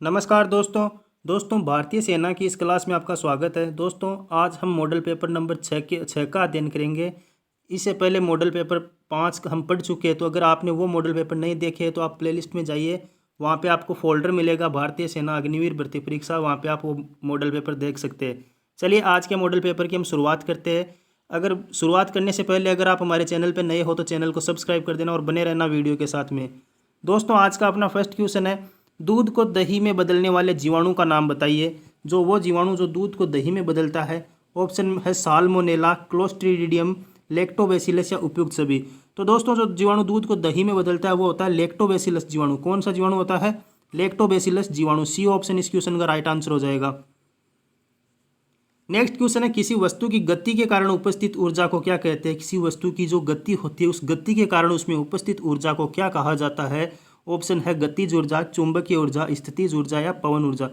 नमस्कार दोस्तों भारतीय सेना की इस क्लास में आपका स्वागत है। दोस्तों आज हम मॉडल पेपर नंबर 6 का अध्ययन करेंगे। इससे पहले मॉडल पेपर 5 हम पढ़ चुके हैं, तो अगर आपने वो मॉडल पेपर नहीं देखे तो आप प्लेलिस्ट में जाइए, वहाँ पे आपको फोल्डर मिलेगा भारतीय सेना अग्निवीर भर्ती परीक्षा, वहाँ पे आप वो मॉडल पेपर देख सकते हैं। चलिए आज के मॉडल पेपर की हम शुरुआत करते हैं। अगर शुरुआत करने से पहले अगर आप हमारे चैनल पर नए हो तो चैनल को सब्सक्राइब कर देना और बने रहना वीडियो के साथ में। दोस्तों आज का अपना फर्स्ट क्वेश्चन है, दूध को दही में बदलने वाले जीवाणु का नाम बताइए। जो वो जीवाणु जो दूध को दही में बदलता है, ऑप्शन है साल्मोनेला, क्लोस्ट्रीडियम, लैक्टोबैसिलस या उपयुक्त सभी। तो दोस्तों जो जीवाणु दूध को दही में बदलता है वो होता है लैक्टोबैसिलस जीवाणु। कौन सा जीवाणु होता है? लैक्टोबैसिलस जीवाणु। सी ऑप्शन इस क्वेश्चन का राइट आंसर हो जाएगा। नेक्स्ट क्वेश्चन है, किसी वस्तु की गति के कारण उपस्थित ऊर्जा को क्या कहते हैं? किसी वस्तु की जो गति होती है उस गति के कारण उसमें उपस्थित ऊर्जा को क्या कहा जाता है? ऑप्शन है गतिज ऊर्जा, चुंबकीय ऊर्जा, स्थितिज ऊर्जा या पवन ऊर्जा।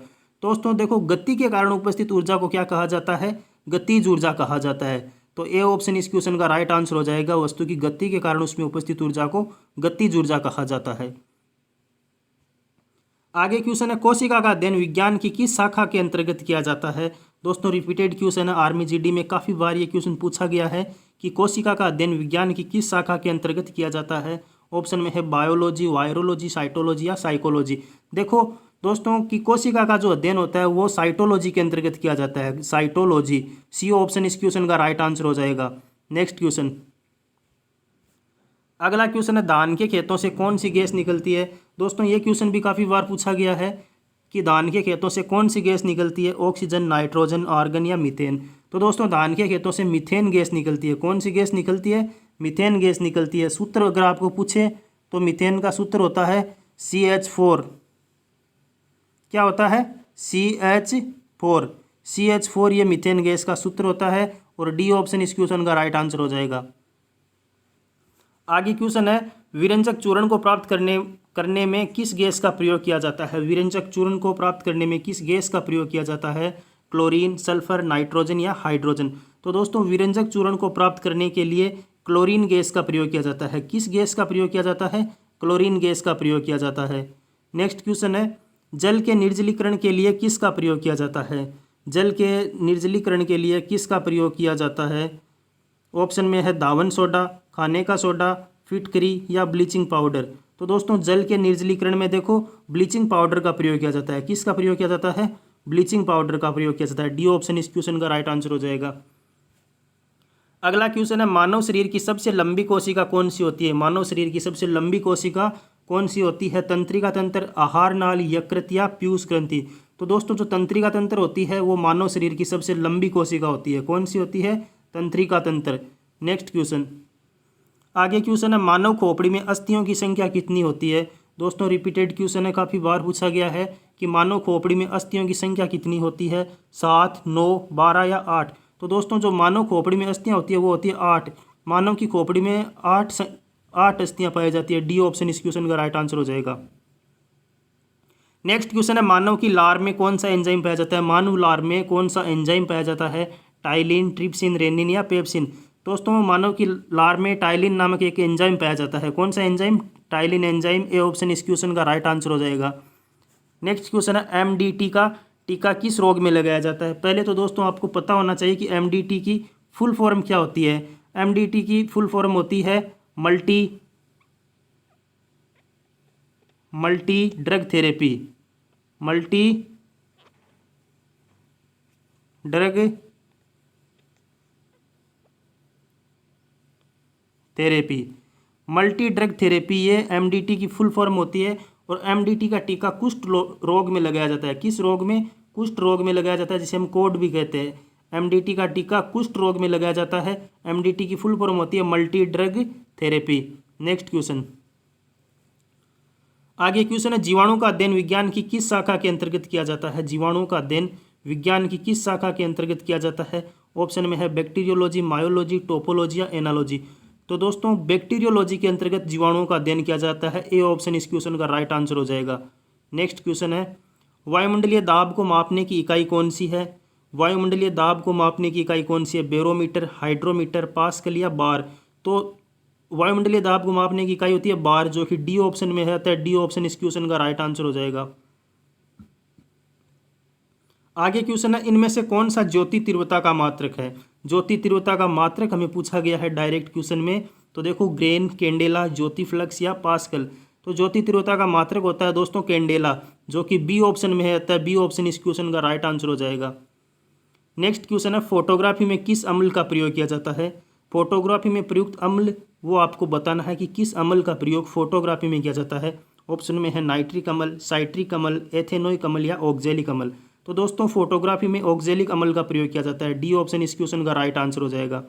दोस्तों देखो, गति के कारण उपस्थित ऊर्जा को क्या कहा जाता है? गतिज ऊर्जा कहा जाता है। तो ए ऑप्शन इस क्वेश्चन का राइट आंसर हो जाएगा। वस्तु की गति के कारण उसमें उपस्थित ऊर्जा को गतिज ऊर्जा कहा जाता है। आगे क्वेश्चन है, कोशिका का अध्ययन विज्ञान की किस शाखा के अंतर्गत किया जाता है? दोस्तों रिपीटेड क्वेश्चन है, आर्मी जीडी में काफ़ी बार ये क्वेश्चन पूछा गया है कि कोशिका का अध्ययन विज्ञान की किस शाखा के अंतर्गत किया जाता है। ऑप्शन में है बायोलॉजी, वायरोलॉजी, साइटोलॉजी या साइकोलॉजी। देखो दोस्तों कि कोशिका का जो अध्ययन होता है वो साइटोलॉजी के अंतर्गत किया जाता है, साइटोलॉजी। सी ऑप्शन इस क्वेश्चन का राइट आंसर हो जाएगा। नेक्स्ट क्वेश्चन, अगला क्वेश्चन है, धान के खेतों से कौन सी गैस निकलती है? दोस्तों ये क्वेश्चन भी काफ़ी बार पूछा गया है कि धान के खेतों से कौन सी गैस निकलती है? ऑक्सीजन, नाइट्रोजन, आर्गन या मीथेन। तो दोस्तों धान के खेतों से मीथेन गैस निकलती है। कौन सी गैस निकलती है? मीथेन गैस निकलती है। सूत्र अगर आपको पूछे तो मीथेन का सूत्र होता है CH4। क्या होता है? CH4। CH4 ये मीथेन गैस का सूत्र होता है और डी ऑप्शन इस क्वेश्चन का राइट आंसर हो जाएगा। आगे क्वेश्चन है, विरंजक चूर्ण को प्राप्त करने में किस गैस का प्रयोग किया जाता है? विरंजक चूर्ण को प्राप्त करने में किस गैस का प्रयोग किया जाता है? क्लोरीन, सल्फर, नाइट्रोजन या हाइड्रोजन। तो दोस्तों विरंजक चूर्ण को प्राप्त करने के लिए क्लोरीन गैस का प्रयोग किया जाता है। किस गैस का प्रयोग किया जाता है? क्लोरीन गैस का प्रयोग किया जाता है। नेक्स्ट क्वेश्चन है, जल के निर्जलीकरण के लिए किसका प्रयोग किया जाता है? जल के निर्जलीकरण के लिए किसका प्रयोग किया जाता है? ऑप्शन में है दावन सोडा, खाने का सोडा, फिटकरी या ब्लीचिंग पाउडर। तो दोस्तों जल के निर्जलीकरण में देखो ब्लीचिंग पाउडर का प्रयोग किया जाता है। किसका प्रयोग किया जाता है? ब्लीचिंग पाउडर का प्रयोग किया जाता है। डी ऑप्शन इस क्वेश्चन का राइट आंसर हो जाएगा। अगला क्वेश्चन है, मानव शरीर की सबसे लंबी कोशिका कौन सी होती है? मानव शरीर की सबसे लंबी कोशिका कौन सी होती है? तंत्रिका तंत्र, आहार नाल, यकृत या पीयूष ग्रंथि। तो दोस्तों जो तंत्रिका तंत्र होती है वो मानव शरीर की सबसे लंबी कोशिका होती है। कौन सी होती है? तंत्रिका तंत्र। नेक्स्ट क्वेश्चन, आगे क्वेश्चन है, मानव खोपड़ी में अस्थियों की संख्या कितनी होती है? दोस्तों रिपीटेड क्वेश्चन है, काफ़ी बार पूछा गया है कि मानव खोपड़ी में अस्थियों की संख्या कितनी होती है? 7, 9, 12 या 8। तो दोस्तों जो मानव खोपड़ी में अस्थियाँ होती है वो होती है 8। मानव की खोपड़ी में 8 अस्थियाँ पाई जाती है। डी ऑप्शन इस क्वेश्चन का राइट आंसर हो जाएगा। नेक्स्ट क्वेश्चन है, मानव की लार में कौन सा एंजाइम पाया जाता है? मानव लार में कौन सा एंजाइम पाया जाता है? टाइलिन, ट्रिप्सिन, रेनिन या पेप्सिन। दोस्तों मानव की लार में टाइलिन नामक एक एंजाइम पाया जाता है। कौन सा enzyme? Ptyalin enzyme. A option इस क्वेश्चन का राइट आंसर हो जाएगा। नेक्स्ट क्वेश्चन है, MDT का टीका किस रोग में लगाया जाता है? पहले तो दोस्तों आपको पता होना चाहिए कि MDT की फुल फॉर्म क्या होती है। MDT की फुल फॉर्म होती है multi drug therapy. Multi drug therapy. Multi drug therapy ये MDT की फुल फॉर्म होती है और MDT का टीका कुष्ठ रोग में लगाया जाता है। किस रोग में? कुष्ठ रोग में लगाया जाता है, जिसे हम कोड भी कहते हैं। MDT का टीका कुष्ठ रोग में लगाया जाता है। MDT की फुल फॉर्म होती है multi drug therapy. Next question, आगे क्वेश्चन है, जीवाणु का अध्ययन विज्ञान की किस शाखा के अंतर्गत किया जाता है? जीवाणु का अध्ययन विज्ञान की किस शाखा के अंतर्गत किया जाता है? ऑप्शन में है बैक्टीरियोलॉजी, मायोलॉजी, टोपोलॉजी या एनालॉजी। तो दोस्तों बैक्टीरियोलॉजी के अंतर्गत जीवाणुओं का अध्ययन किया जाता है। ए ऑप्शन इस क्वेश्चन का राइट आंसर हो जाएगा। नेक्स्ट क्वेश्चन है, वायुमंडलीय दाब को मापने की इकाई कौन सी है? वायुमंडलीय दाब को मापने की इकाई कौन सी है? बैरोमीटर, हाइड्रोमीटर, पास्कल या बार। तो वायुमंडलीय दाब को मापने की इकाई होती है बार, जो कि डी ऑप्शन में है। डी ऑप्शन इस क्वेश्चन का राइट आंसर हो जाएगा। आगे क्वेश्चन है, इनमें से कौन सा ज्योति तीव्रता का मात्रक है। ज्योति तीव्रता का मात्रक हमें पूछा गया है डायरेक्ट क्वेश्चन में। तो देखो ग्रेन, कैंडेला, ज्योति फ्लक्स या पास्कल। तो ज्योति तीव्रता का मात्रक होता है दोस्तों कैंडेला, जो कि बी ऑप्शन में है, अतः बी ऑप्शन इस क्वेश्चन का राइट आंसर हो जाएगा। नेक्स्ट क्वेश्चन है, फोटोग्राफी में किस अम्ल का प्रयोग किया जाता है। फोटोग्राफी में प्रयुक्त अम्ल वो आपको बताना है कि किस अम्ल का प्रयोग फोटोग्राफी में किया जाता है। ऑप्शन में है नाइट्रिक अम्ल, साइट्रिक अम्ल, एथेनोइक अम्ल या ऑक्जेलिक अम्ल। तो दोस्तों फोटोग्राफी में ऑक्जेलिक अम्ल का प्रयोग किया जाता है। डी ऑप्शन इस क्वेश्चन का राइट आंसर हो जाएगा।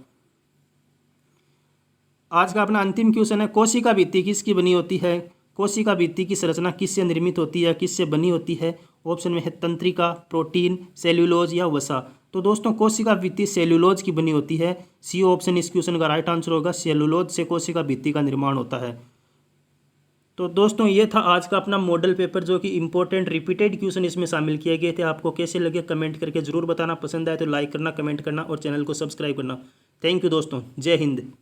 आज का अपना अंतिम क्वेश्चन है, कोशिका भित्ति किसकी बनी होती है। कोशिका भित्ति की संरचना किससे निर्मित होती है, किससे बनी होती है। ऑप्शन में है तंत्रिका, प्रोटीन, सेल्यूलोज या वसा। तो दोस्तों कोशिका भित्ति सेल्यूलोज की बनी होती है। सी ऑप्शन इस क्वेश्चन का राइट आंसर होगा। सेल्यूलोज से कोशिका भित्ति का निर्माण होता है। तो दोस्तों ये था आज का अपना मॉडल पेपर, जो कि इंपॉर्टेंट रिपीटेड क्वेश्चन इसमें शामिल किए गए थे। आपको कैसे लगे कमेंट करके जरूर बताना। पसंद आए तो लाइक करना, कमेंट करना और चैनल को सब्सक्राइब करना। थैंक यू दोस्तों, जय हिंद।